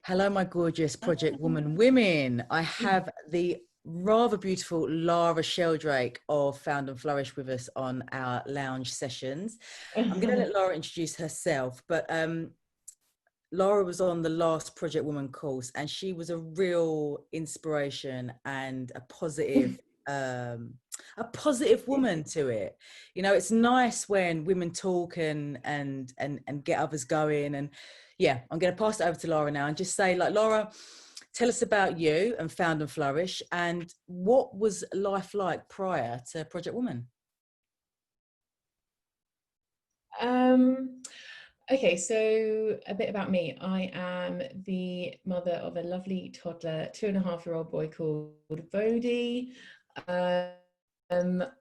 Hello, my gorgeous Project Woman women. I have the rather beautiful Lara Sheldrake of Found and Flourish with us on our lounge sessions. I'm going to let Lara introduce herself, but Lara was on the last Project Woman course, and she was a real inspiration and a positive woman to it. You know, it's nice when women talk and get others going. And yeah, I'm going to pass it over to Lara now and just say, like, Lara, tell us about you and Found and Flourish, and what was life like prior to Project Woman? Okay, so a bit about me. I am the mother of a lovely toddler, 2.5-year-old boy called Bodhi. I run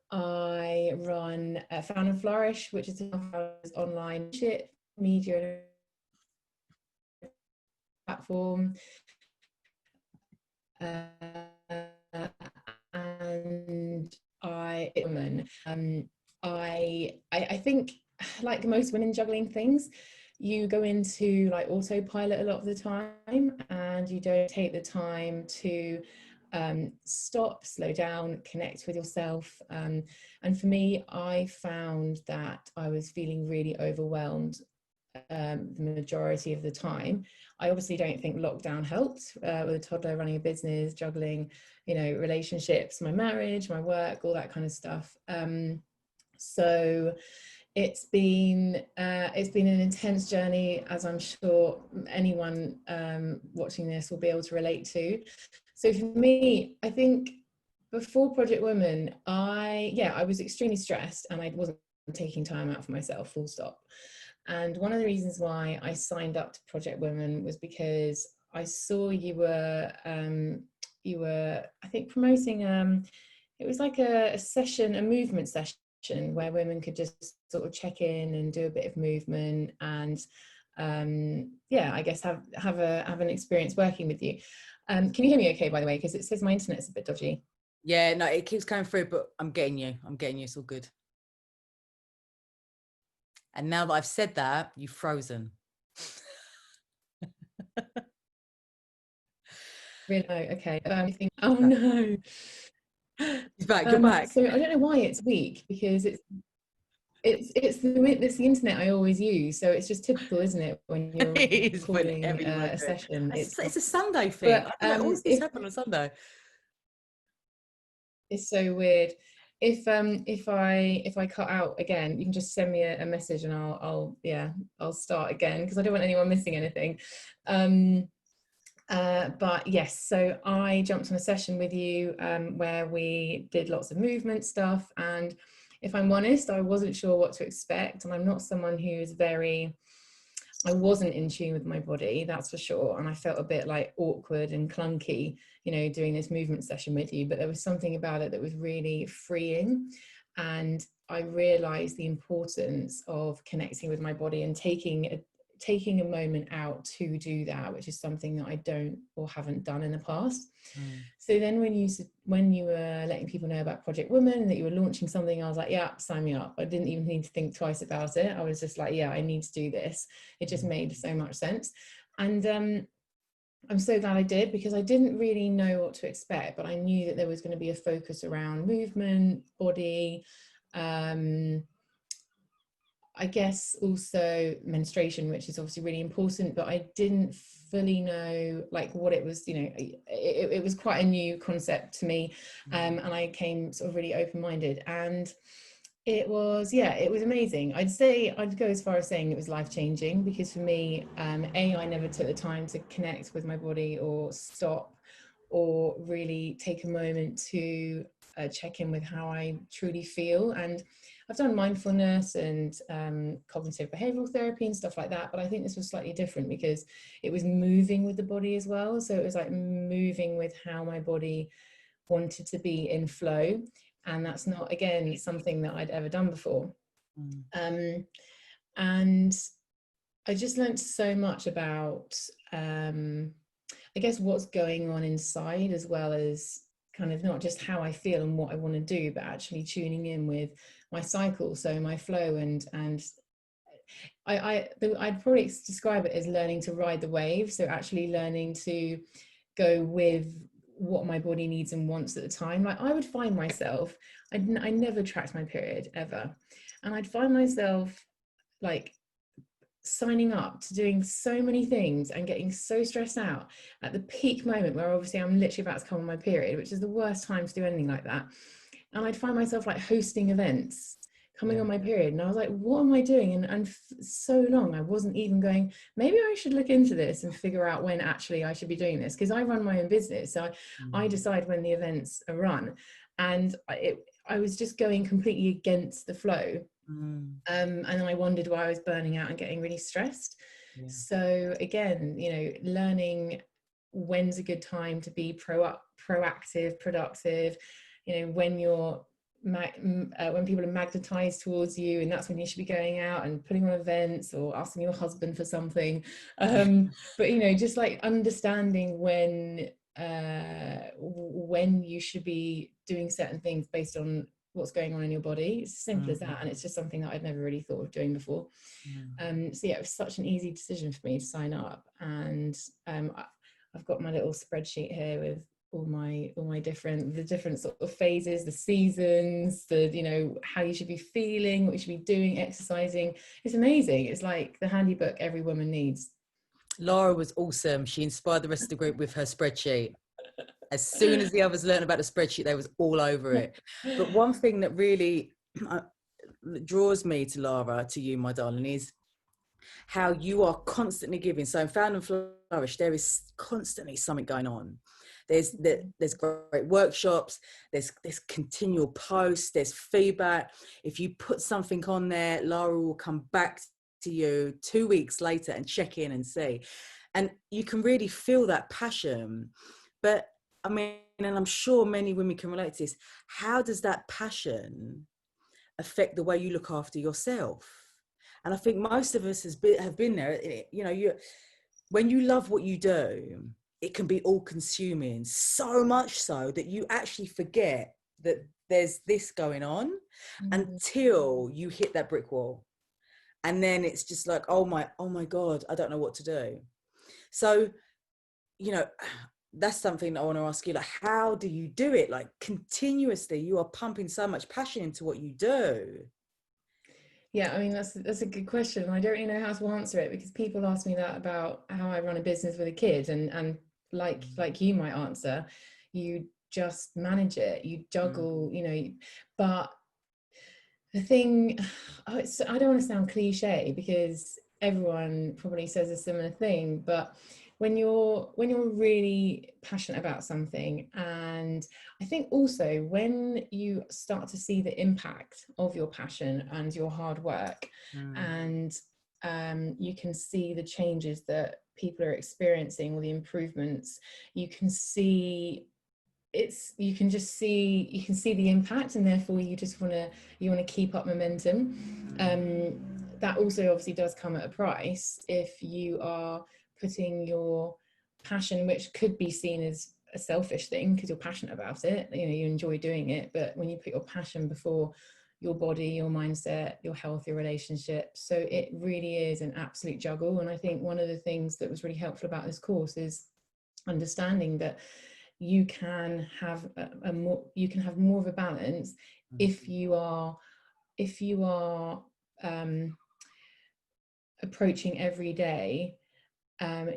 Found and Flourish, which is an online media platform. And I think, like most women juggling things, you go into like autopilot a lot of the time, and you don't take the time to stop, slow down, connect with yourself. And for me, I found that I was feeling really overwhelmed the majority of the time. I obviously don't think lockdown helped with a toddler, running a business, juggling, you know, relationships, my marriage, my work, all that kind of stuff. So it's been an intense journey, as I'm sure anyone watching this will be able to relate to. So for me, I think before Project Woman, I was extremely stressed, and I wasn't taking time out for myself, full stop. And one of the reasons why I signed up to Project Women was because I saw you were I think promoting it was like a session, a movement session where women could just sort of check in and do a bit of movement, and I guess have an experience working with you. Can you hear me okay, by the way? Because it says my internet's a bit dodgy. Yeah, no, it keeps coming through, but I'm getting you. It's all good. And now that I've said that, you've frozen. Really? Okay. Oh no. He's back. You're back. So I don't know why it's weak, because it's the internet I always use. So it's just typical, isn't it, when you're recording a session? It's a Sunday thing. But It always used to happen on Sunday. It's so weird. If I cut out again, you can just send me a message, and I'll start again, because I don't want anyone missing anything. But yes, so I jumped on a session with you where we did lots of movement stuff, and if I'm honest, I wasn't sure what to expect, and I'm not someone who's I wasn't in tune with my body, that's for sure, and I felt a bit like awkward and clunky, you know, doing this movement session with you. But there was something about it that was really freeing, and I realized the importance of connecting with my body and taking a moment out to do that, which is something that I don't or haven't done in the past. So then when you were letting people know about Project Woman and that you were launching something, I was like, yeah, sign me up. I didn't even need to think twice about it. I was just like, yeah, I need to do this. It just made so much sense. And I'm so glad I did, because I didn't really know what to expect, but I knew that there was going to be a focus around movement, body, I guess also menstruation, which is obviously really important, but I didn't fully know like what it was, you know, it was quite a new concept to me. And I came sort of really open-minded, and it was amazing. I'd go as far as saying it was life-changing, because for me, I never took the time to connect with my body or stop or really take a moment to check in with how I truly feel. And I've done mindfulness and cognitive behavioral therapy and stuff like that, but I think this was slightly different because it was moving with the body as well. So it was like moving with how my body wanted to be in flow. And that's not, again, something that I'd ever done before. And I just learned so much about, I guess, what's going on inside, as well as kind of not just how I feel and what I want to do, but actually tuning in with my cycle, so my flow, and I'd probably describe it as learning to ride the wave. So actually learning to go with what my body needs and wants at the time. Like I would find myself, I never tracked my period ever, and I'd find myself like signing up to doing so many things and getting so stressed out at the peak moment where obviously I'm literally about to come on my period, which is the worst time to do anything like that. And I'd find myself like hosting events coming on my period, and I was like, what am I doing? And so long I wasn't even going, maybe I should look into this and figure out when actually I should be doing this, because I run my own business, so I decide when the events are run, and I was just going completely against the flow. And I wondered why I was burning out and getting really stressed. So again, you know, learning when's a good time to be proactive, productive, you know, when you're when people are magnetized towards you, and that's when you should be going out and putting on events or asking your husband for something. But you know, just like understanding when you should be doing certain things based on what's going on in your body. It's as simple as that, and it's just something that I'd never really thought of doing before. So yeah, it was such an easy decision for me to sign up, and I've got my little spreadsheet here with all my different sort of phases, the seasons, the, you know, how you should be feeling, what you should be doing, exercising. It's amazing. It's like the handy book every woman needs. Lara was awesome. She inspired the rest of the group with her spreadsheet. As soon as the others learned about the spreadsheet, they was all over it. But one thing that really draws me to Lara, to you, my darling, is how you are constantly giving. So in Found and Flourish, there is constantly something going on. There's great workshops, there's continual posts, there's feedback. If you put something on there, Lara will come back to you 2 weeks later and check in and see. And you can really feel that passion. But I mean, and I'm sure many women can relate to this, how does that passion affect the way you look after yourself? And I think most of us have been there. You know, when you love what you do, it can be all consuming, so much so that you actually forget that there's this going on until you hit that brick wall. And then it's just like, oh my God, I don't know what to do. So, you know, that's something I want to ask you, like, how do you do it? Like continuously, you are pumping so much passion into what you do. Yeah, I mean, that's a good question. I don't really know how to answer it, because people ask me that about how I run a business with a kid, and like you might answer, you just manage it, you juggle, you know. But the thing, I don't want to sound cliche, because everyone probably says a similar thing, but when you're really passionate about something, and I think also when you start to see the impact of your passion and your hard work, and you can see the changes that people are experiencing, or the improvements, you can see you can see the impact, and therefore you want to keep up momentum. That also obviously does come at a price. If you are putting your passion, which could be seen as a selfish thing because you're passionate about it, you know, you enjoy doing it, but when you put your passion before your body, your mindset, your health, your relationship, so it really is an absolute juggle. And I think one of the things that was really helpful about this course is understanding that you can have more of a balance if you are approaching every day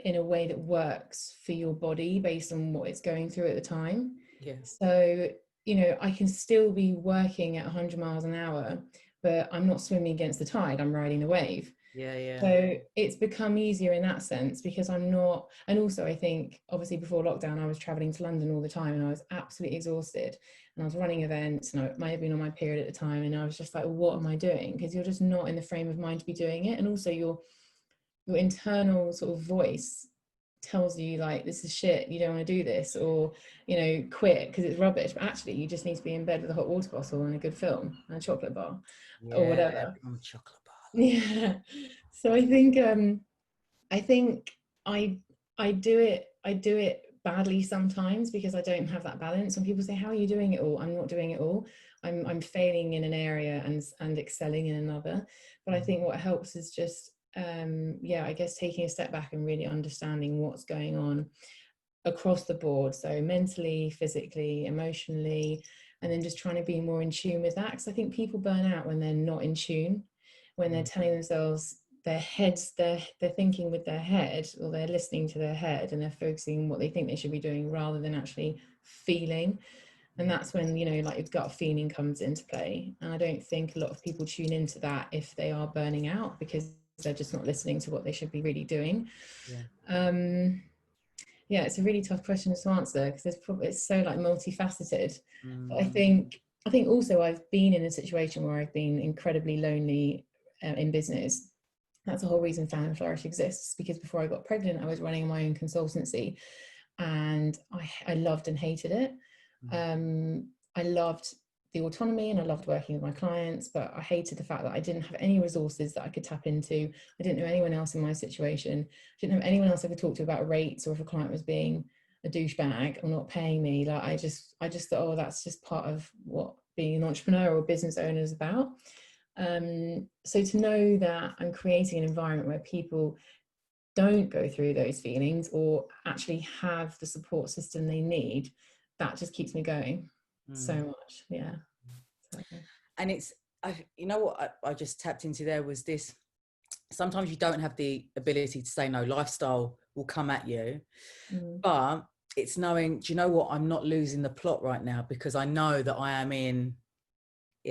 in a way that works for your body based on what it's going through at the time. So, you know, I can still be working at 100 miles an hour, but I'm not swimming against the tide, I'm riding the wave. So it's become easier in that sense, because I'm not, and also I think obviously before lockdown I was traveling to London all the time, and I was absolutely exhausted, and I was running events, and I might have been on my period at the time, and I was just like, what am I doing? Because you're just not in the frame of mind to be doing it. And also your internal sort of voice tells you like, this is shit, you don't want to do this, or, you know, quit because it's rubbish. But actually you just need to be in bed with a hot water bottle and a good film and a chocolate bar, or whatever. Chocolate bar. Yeah. So I think I do it badly sometimes because I don't have that balance. When people say, how are you doing it all? I'm not doing it all. I'm failing in an area and excelling in another. But I think what helps is just I guess taking a step back and really understanding what's going on across the board, so mentally, physically, emotionally, and then just trying to be more in tune with that, because I think people burn out when they're not in tune, when they're telling themselves their heads, they're thinking with their head, or they're listening to their head and they're focusing on what they think they should be doing rather than actually feeling. And that's when, you know, like, your gut feeling comes into play. And I don't think a lot of people tune into that if they are burning out, because they're just not listening to what they should be really doing. Yeah, it's a really tough question to answer because it's so like multifaceted. But I think also I've been in a situation where I've been incredibly lonely in business. That's the whole reason Found and Flourish exists, because before I got pregnant, I was running my own consultancy, and I loved and hated it. I loved the autonomy and I loved working with my clients, but I hated the fact that I didn't have any resources that I could tap into. I didn't know anyone else in my situation. I didn't have anyone else I could talk to about rates, or if a client was being a douchebag or not paying me. Like, I just thought, oh, that's just part of what being an entrepreneur or business owner is about. So to know that I'm creating an environment where people don't go through those feelings or actually have the support system they need, that just keeps me going so much. Yeah. And it's, you know what I just tapped into there was this: sometimes you don't have the ability to say no. Lifestyle will come at you, but it's knowing, do you know what, I'm not losing the plot right now, because I know that I am in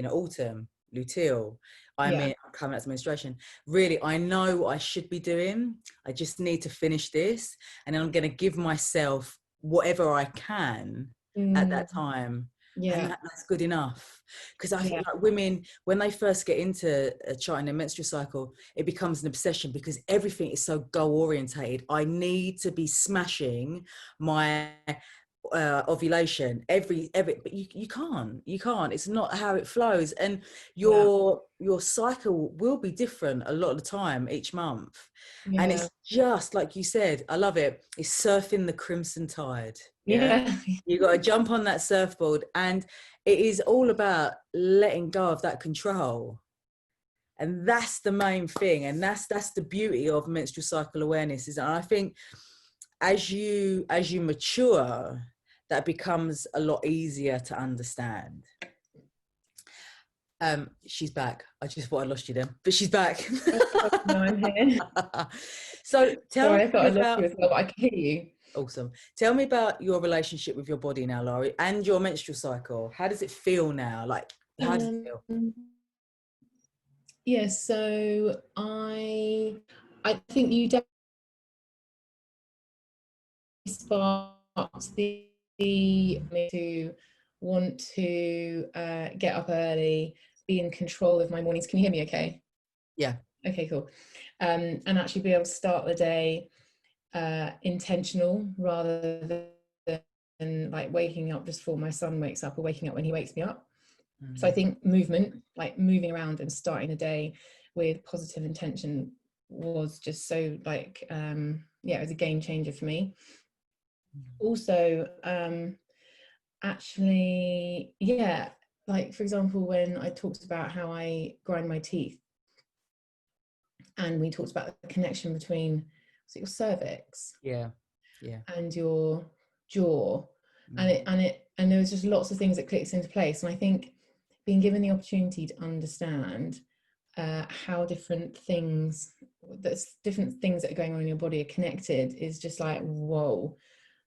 autumn, luteal, I'm coming out to menstruation. Really, I know what I should be doing. I just need to finish this, and then I'm going to give myself whatever I can at that time. And that's good enough. Because I think like women, when they first get into charting their menstrual cycle, it becomes an obsession because everything is so goal orientated. I need to be smashing my ovulation every but you can't, it's not how it flows. And your cycle will be different a lot of the time each month. And it's just like you said, I love it, it's surfing the crimson tide. You got to jump on that surfboard, and it is all about letting go of that control. And that's the main thing, and that's the beauty of menstrual cycle awareness. Is, and I think as you mature, that becomes a lot easier to understand. She's back. I just thought I lost you then, but she's back. No, I'm here. So Sorry, I thought I lost you as well, but I can hear you. Awesome. Tell me about your relationship with your body now, Lara, and your menstrual cycle. How does it feel now? Like, how does it feel? Yeah, so I think you definitely sparked the to want to get up early, be in control of my mornings. Can you hear me okay? Yeah. Okay, cool. And actually be able to start the day intentional rather than like waking up just before my son wakes up or waking up when he wakes me up. So I think movement, like moving around and starting a day with positive intention, was just so like it was a game changer for me. Also actually, like for example, when I talked about how I grind my teeth, and we talked about the connection between your cervix and your jaw, and there was just lots of things that clicked into place. And I think being given the opportunity to understand how different things that are going on in your body are connected is just like, whoa.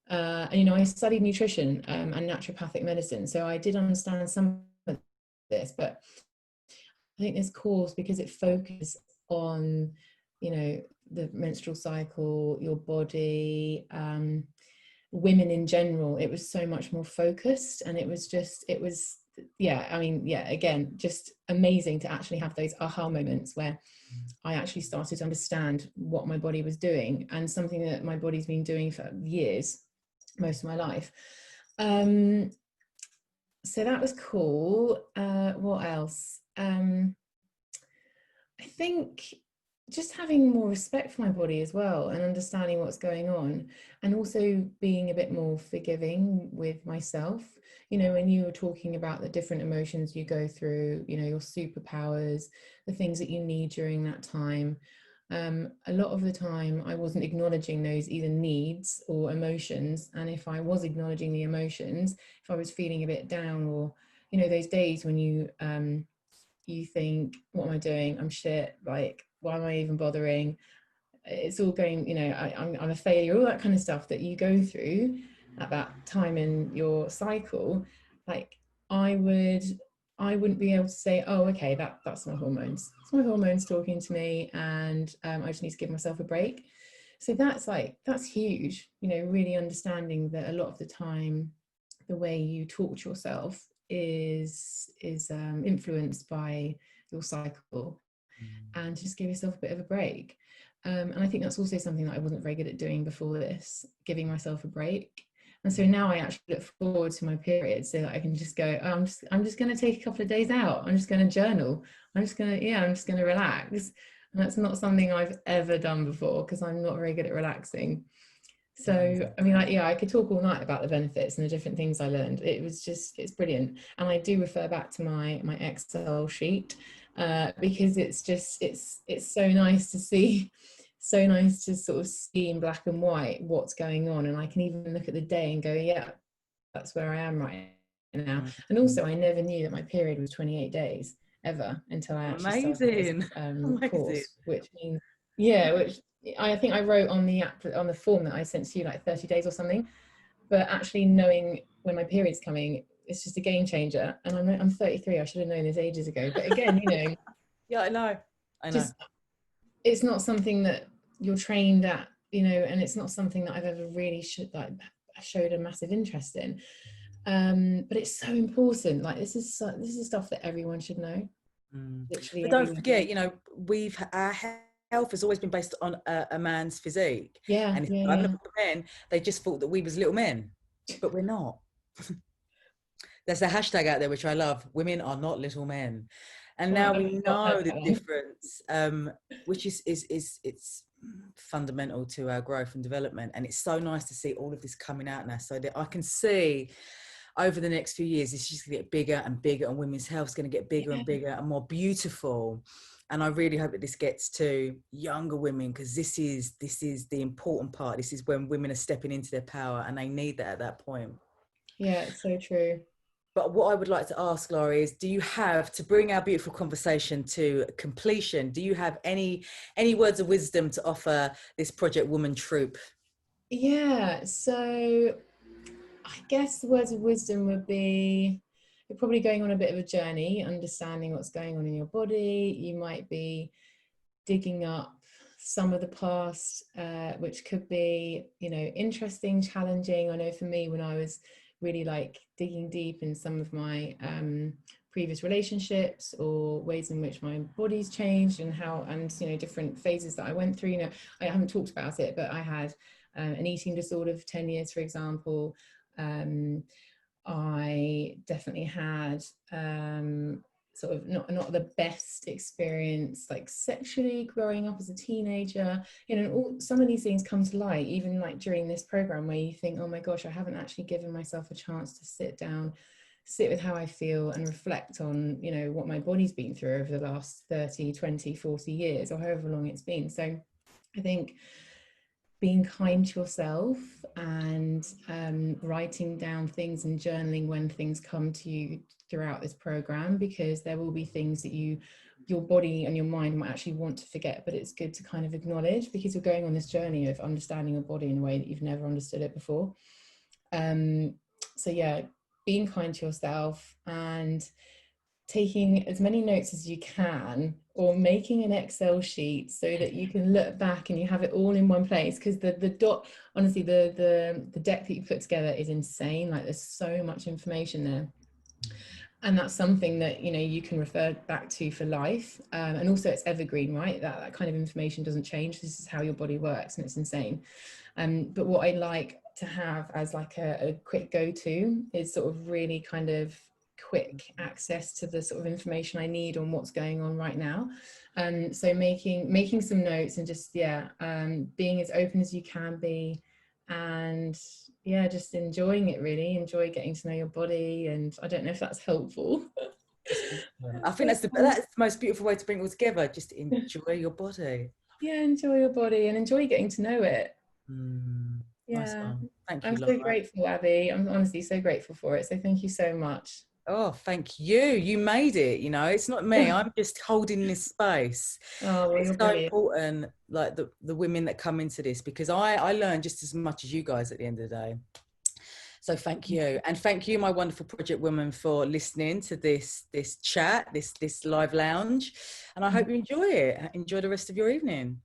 And you know, I studied nutrition and naturopathic medicine, so I did understand some of this, but I think this course, because it focuses on, you know, the menstrual cycle, your body, women in general, it was so much more focused, and again, just amazing to actually have those aha moments where I actually started to understand what my body was doing, and something that my body's been doing for years, most of my life. So that was cool. What else? I think just having more respect for my body as well, and understanding what's going on, and also being a bit more forgiving with myself. You know, when you were talking about the different emotions you go through, you know, your superpowers, the things that you need during that time, a lot of the time I wasn't acknowledging those either needs or emotions. And if I was acknowledging the emotions, if I was feeling a bit down, or you know, those days when you think, what am I doing? I'm shit. Like, why am I even bothering? It's all going, you know, I'm a failure, all that kind of stuff that you go through at that time in your cycle. Like, I would, I wouldn't be able to say, oh, okay, that's my hormones. It's my hormones talking to me, and I just need to give myself a break. So that's huge, you know, really understanding that a lot of the time the way you talk to yourself is influenced by your cycle, and just give yourself a bit of a break. And I think that's also something that I wasn't very good at doing before this, giving myself a break. And so now I actually look forward to my period, so that I can just go, oh, I'm just going to take a couple of days out. I'm just going to journal. I'm just going to relax. And that's not something I've ever done before, because I'm not very good at relaxing. So, I mean, I could talk all night about the benefits and the different things I learned. It's brilliant. And I do refer back to my Excel sheet, because it's so nice to see, so nice to sort of see in black and white what's going on. And I can even look at the day and go, yeah, that's where I am right now. And also, I never knew that my period was 28 days ever until I actually started this course, which means, yeah, which I think I wrote on the app, on the form that I sent to you, like 30 days or something. But actually knowing when my period's coming, it's just a game changer. And I'm 33. I should have known this ages ago. But again, you know, yeah, I know. Just, it's not something that you're trained at, you know, and it's not something that I've ever really showed a massive interest in. But it's so important. Like, this is stuff that everyone should know. Literally, but don't forget, you know, our health has always been based on a man's physique. Yeah, and if I look at the men, they just thought that we was little men, but we're not. There's a hashtag out there which I love: women are not little men. And now we know the difference, which is it's fundamental to our growth and development. And it's so nice to see all of this coming out now, so that I can see over the next few years it's just going to get bigger and bigger, and women's health is going to get bigger and bigger and more beautiful. And I really hope that this gets to younger women, because this is the important part. This is when women are stepping into their power, and they need that at that point. Yeah, it's so true. But what I would like to ask, Lara, is, do you have, to bring our beautiful conversation to completion, do you have any words of wisdom to offer this Prøject Wøman troupe? Yeah, so I guess the words of wisdom would be, you're probably going on a bit of a journey, understanding what's going on in your body. You might be digging up some of the past, which could be, you know, interesting, challenging. I know for me, when I was really like digging deep in some of my previous relationships, or ways in which my body's changed, and you know, different phases that I went through. You know, I haven't talked about it, but I had an eating disorder for 10 years, for example. I definitely had sort of not the best experience, like sexually, growing up as a teenager. You know, some of these things come to light even like during this program, where you think, oh my gosh, I haven't actually given myself a chance to sit down, sit with how I feel, and reflect on, you know, what my body's been through over the last 30, 20, 40 years, or however long it's been. So I think being kind to yourself, and writing down things and journaling when things come to you throughout this program, because there will be things that your body and your mind might actually want to forget, but it's good to kind of acknowledge, because you're going on this journey of understanding your body in a way that you've never understood it before. So yeah, being kind to yourself, and taking as many notes as you can, or making an Excel sheet so that you can look back and you have it all in one place. Because honestly, the deck that you put together is insane. Like, there's so much information there, and that's something that, you know, you can refer back to for life. And also, it's evergreen, right? That kind of information doesn't change. This is how your body works, and it's insane. But what I like to have as like a quick go-to is sort of really kind of quick access to the sort of information I need on what's going on right now. So making some notes and just being as open as you can be, and just enjoying it, really enjoy getting to know your body. And I don't know if that's helpful. I think that's the most beautiful way to bring it all together. Just enjoy your body. Yeah, enjoy your body and enjoy getting to know it. Nice one. Thank you, I'm Lara. so grateful, Abby. I'm honestly so grateful for it. So thank you so much. Oh, thank you. You made it. You know, it's not me. I'm just holding this space. Oh, well, it's you're so brilliant. important, like the women that come into this, because I learn just as much as you guys at the end of the day. So thank you. And thank you, my wonderful Prøject Wøman, for listening to this chat, this live lounge. And I hope you enjoy it. Enjoy the rest of your evening.